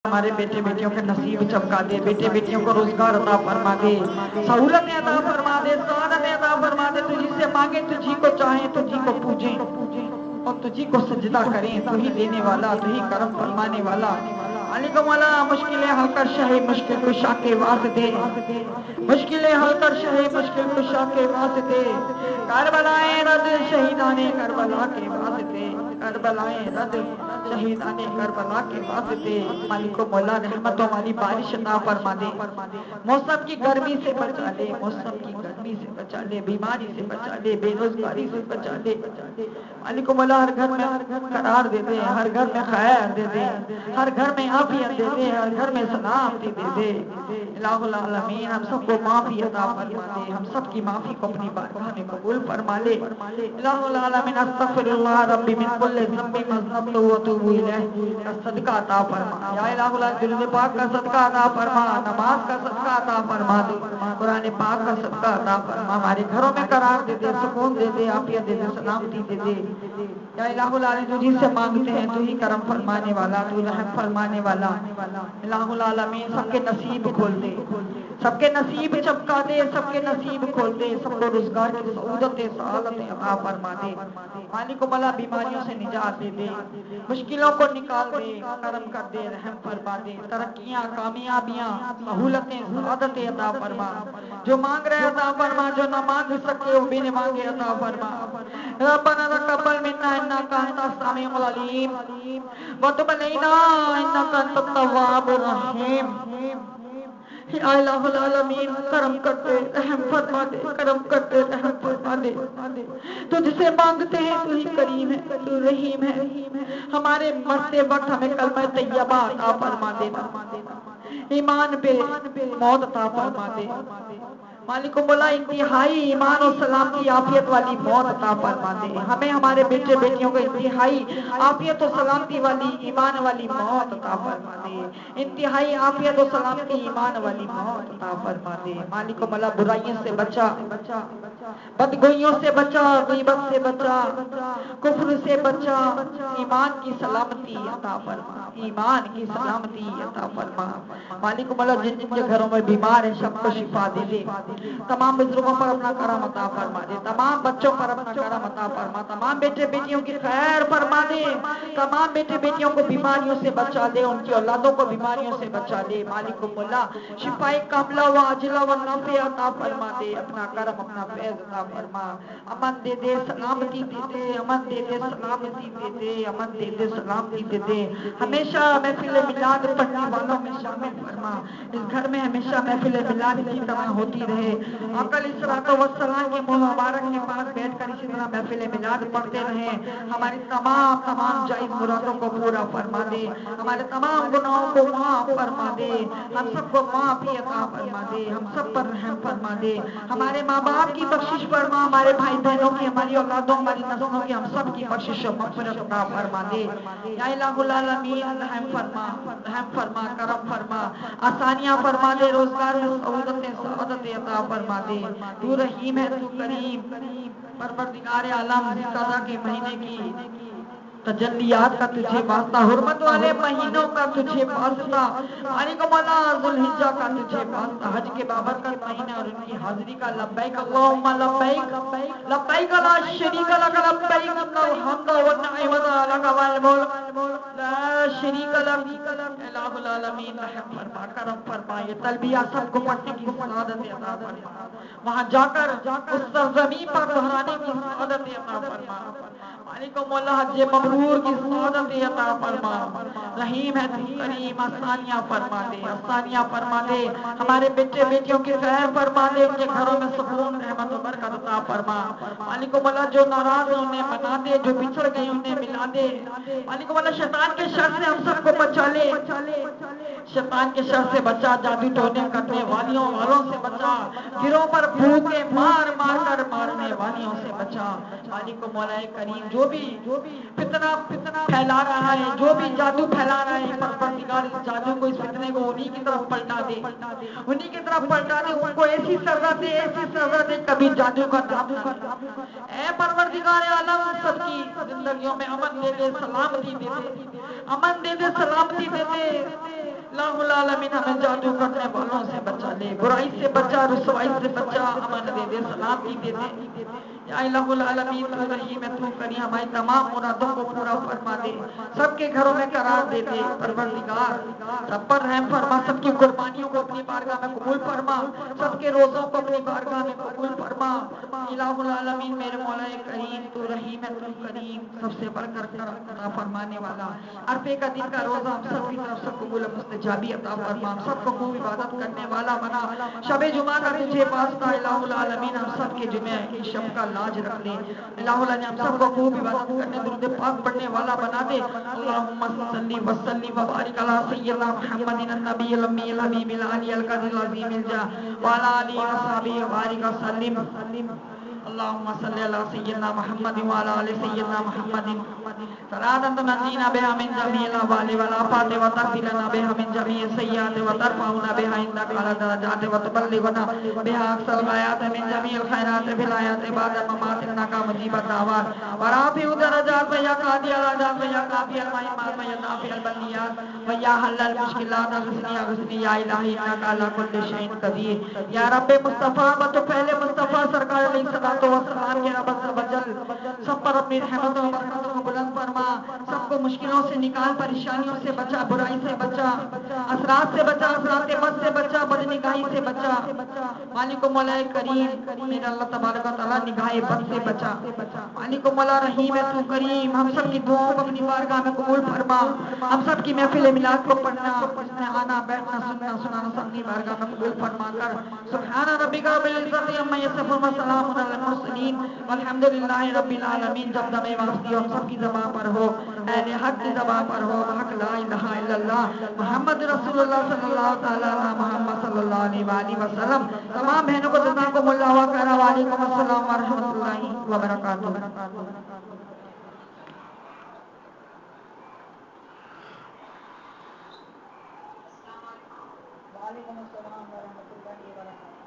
ہمارے بیٹے بیٹیوں کے نصیب چمکا دے، بیٹے بیٹیوں کو روزگار عطا فرما دے، سہولتیں عطا فرما دے، سعادتیں عطا فرما دے۔ تجھی سے مانگے، تجھی کو چاہیں، تجھی کو پوجیں اور تجھی کو سجدہ کریں۔ تو ہی دینے والا، تو ہی کرم فرمانے والا۔ علیکم والا مشکلیں حل کر شہ مشکل کشا کے واسطے، مشکلیں حل کر شہ مشکل کشا کے واسطے، کربلائے رد شہیدان کربلا کے واسطے، کربلائے رد شہیدان کربلا کے واسطے۔ مالک و مولا رحمتوں والی بارش عطا فرما دے، موسم کی گرمی سے بچا لے، موسم کی گرمی سے بچا لے، بیماری سے بچا لے، بے روزگاری سے بچا لے۔ مالک و مولا ہر گھر میں قرار دے دے، ہر گھر میں خیر دے دے، ہر گھر میں عافیت دے دے، ہر گھر میں سلامتی دے دے۔ الہ العالمین ہم سب کو معافی عطا فرما دے، ہم سب کی معافی کو اپنی بارگاہ میں قبول فرما لے۔ الہ العالمین استغفر اللہ ربی من کل ذنب اذنبت واتوب الیہ کا صدقہ عطا فرما۔ یا الہ العالمین درود پاک کا صدقہ عطا فرما، نماز کا صدقہ عطا فرما دے، قرآن پاک کا صدقہ عطا فرما۔ ہمارے گھروں میں قرار دے دے، سکون دے دے، عافیت دے دے، سلامتی دے دے۔ یا الہ العالمین تجھی سے مانگتے ہیں، تو ہی کرم فرمانے والا، تو رحم فرمانے والا۔ الہ العالمین سب کے نصیب کھول دے، سب کے نصیب چمکا دے، سب کے نصیب کھول دے، سب کو روزگار کی سعودتیں سعادتیں عطا فرما دے۔ مالک و مولا بیماریوں سے نجات دے دے، مشکلوں کو نکال دے، کرم کر دے، رحم فرما دے، ترقیاں کامیابیاں سہولتیں سعادتیں عطا فرما۔ جو مانگ رہے عطا فرما، جو نہ مانگ سکے وہ بن مانگے عطا فرما۔ ربنا تقبل منا انک انت السمیع العلیم وتب علینا انک انت التواب الرحیم۔ یا الہ العالمین کرم کرتے رحم فرما دے، کرم کرتے رحم فرما دے۔ تجھ سے مانگتے ہیں، تو ہی کریم ہے، تو رحیم ہے۔ ہمارے مرتے وقت ہمیں کلمہ طیبہ عطا فرما دینا، ایمان پہ موت عطا فرما دے۔ مالک و مولا انتہائی ایمان و سلامتی عافیت والی موت عطا فرما دے۔ ہمیں ہمارے بیٹے بیٹیوں کو انتہائی عافیت و سلامتی والی ایمان والی موت عطا فرما دے، انتہائی عافیت و سلامتی ایمان والی موت عطا فرما دے۔ مالک و مولا برائیوں سے بچا، بدگوئیوں سے بچا، غیبت سے بچا، کفر سے بچا، ایمان کی سلامتی عطا فرما، ایمان کی سلامتی عطا فرما۔ مالک و مولا جن جن کے گھروں میں بیمار ہیں سب کو شفا دے دے، تمام بزرگوں پر اپنا کرم عطا فرما دے، تمام بچوں پر اپنا کرم عطا فرما، تمام بیٹے بیٹیوں کی خیر فرما دے، تمام بیٹے بیٹیوں کو بیماریوں سے بچا دے، ان کی اولادوں کو بیماریوں سے بچا دے۔ مالک و مولا شفائے کاملہ و عاجلہ و نافعہ عطا فرما دے، اپنا کرم اپنا فیض عطا فرما۔ امن دے دے، سلامتی دے دے، امن دے دے، سلامتی دے دے، امن دے دے، سلامتی دے دے۔ ہمیشہ محفل میلاد پڑھنے والوں میں شامل فرما، اس گھر میں ہمیشہ محفل میلاد کی طرح ہوتی رہے۔ آقا علیہ الصلوۃ والسلام کے منہ مبارک کے پاس بیٹھ کر اسی طرح محفل میلاد پڑھتے رہیں۔ ہماری تمام جائز مرادوں کو پورا فرما دے، ہمارے تمام گناہوں کو معاف فرما دے، ہم سب کو معافی عطا فرما دے، ہم سب پر رحم فرما دے۔ ہمارے ماں باپ کی بخشش فرما، ہمارے بھائی بہنوں کی، ہماری اولادوں، ہماری نسلوں کی، ہم سب کی بخشش و مغفرت عطا فرما دے۔ یا الہ العالمین رحم فرما، رحم فرما، کرم فرما، آسانیاں فرما دے، روزگار میں سعادتیں سعادتیں عطا فرما دے۔ تو رحیم ہے، تو کریم، پروردگار عالم قضا کے مہینے کی تجلیات کا تجھے واسطہ، حرمت والے مہینوں کا تجھے واسطہ، مالک و مولا ذوالحجہ کا تجھے واسطہ، حج کے بابرکت مہینہ اور ان کی حاضری کا لبیک اللہم لبیک، لبیک لا شریک لک لبیک، ان الحمد والنعمت لک والملک لا شریک لک۔ الہ العالمین رحم فرما، کرم فرما، یہ تلبیہ سب کو پڑھنے کی سعادت عطا فرما، وہاں جا کر اس سرزمین پر دہرانے کی سعادت عطا فرما۔ مالک و مولا حج مبرور کی سعادت عطا فرما، رحیم ہے تو کریم، آسانیاں فرما دے، آسانیاں فرما دے، ہمارے بیٹے بیٹیوں کی خیر فرما دے، ان کے گھروں میں سکون رحمت و برکت عطا فرما۔ مالک و مولا جو ناراض ہیں انہیں منا دے، جو بچھڑ گئے انہیں ملا دے۔ مالک و مولا شیطان کے شر سے ہم سب کو بچا لے، شیطان کے شر سے بچا، جادو ٹونے کرنے والوں سے بچا، گروہ پر بھوکے مار مار کر مارنے والیوں سے بچا۔ مالک و مولا کریم جو بھی فتنہ پھیلا رہا ہے، جو بھی جادو پھیلا رہا ہے، پروردگار اس جادو کو، اس فتنے کو انہی کی طرف پلٹا دے، انہی کی طرف پلٹا دے، ان کو ایسی سزا دے، ایسی سزا دے کبھی جادو کا نام نہ لے۔ اے پروردگار عالم سب کی زندگیوں میں امن دے دے، سلامتی دے دے، امن دے دے، سلامتی دے دے۔ العالمین ہمیں جادو کرنے والوں سے بچا لے، برائی سے بچا، رسوائی سے بچا، امن دے دے، سلامتی دے دے۔ یا الہ العالمین تو رحیم ہے، تو کریم، ہماری تمام مرادوں کو پورا فرما دے، سب کے گھروں میں قرار دے دے پروردگار، سب پر رحم فرما، سب کی قربانیوں کو اپنی بارگاہ میں قبول فرما، سب کے روزوں کو اپنی بارگاہ میں قبول فرما۔ الہ العالمین میرے مولا کریم تو رحیم ہے، تو کریم، سب سے بڑھ کر عطا فرمانے والا، عرفے کا دن کا روزہ ہم سب کی طرف سے قبول مستجابی عطا فرما، ہم سب کو خوب عبادت کرنے والا بنا، شب جمعہ کا تجھے واسطہ الہ العالمین ہم سب کے جمعہ کی شب کا لاج رکھ لے، الہ العالمین ہم سب کو خوب عبادت کرنے، درود پاک پڑھنے والا بنا دے۔ اللہم صلی وسلم وبارک علی سیدنا محمد النبی الامی الحبیب العلی القدر العظیم الجاہ وعلی آلہ وصحبہ وبارک وسلم۔ اللہم صلی علی سیدنا محمد وعلی آل سیدنا محمد صلاۃ تنجینا بہا من جمیع الاحوال والآفات وتغفر لنا بہا من جمیع السیئات وترفعنا بہا عندک اعلی الدرجات وتبلغنا بہا اقصى الغایات من جمیع الخیرات فی الحیاۃ بعد الممات انک مجیب الدعوات ورافع الدرجات ویا قاضی الحاجات ویا کافی المہمات ویا دافع البلیات ویا حل المشکلات اغثنی یا الہی انک علی کل شیء قدیر۔ یا رب مصطفیٰ تو پہلے مصطفیٰ سرکار علیہ الصلوۃ والسلام کے رب عز و جل سب پر اپنی رحمتوں و برکتوں کو بلند فرما، سب کو مشکلوں سے نکال، پریشانیوں سے بچا، برائی سے بچا، اثرات سے بچا، اثرات بد سے بچا، بد نگاہی سے بچا، مالک و مولا کریم میرا اللہ تبارک و تعالیٰ نگاہ بد سے بچا، مالک و مولا رحیم ہے تو کریم، ہم سب کی دعاؤں کو اپنی بارگاہ میں قبول فرما، ہم سب کی محفل میلاد کو پڑھنا، اس میں آنا بیٹھنا سننا سنانا سب کی بارگاہ میں قبول فرما کر سبحان ربک رب العزت عما یصفون وسلام علی المرسلین والحمد للہ رب العالمین۔ جب دم وافتی ہم سب کی زبان پر ہو، اہل حق کی زبان پر ہو، حق لا الہ الا اللہ محمد رسول اللہ صلی اللہ تعالی علی محمد صلی اللہ علیہ وآلہ وسلم۔ تمام بہنوں کو جزاکم اللہ خیر، وعلیکم السلام ورحمۃ اللہ وبرکاتہ۔ وعلیکم السلام ورحمۃ اللہ وبرکاتہ۔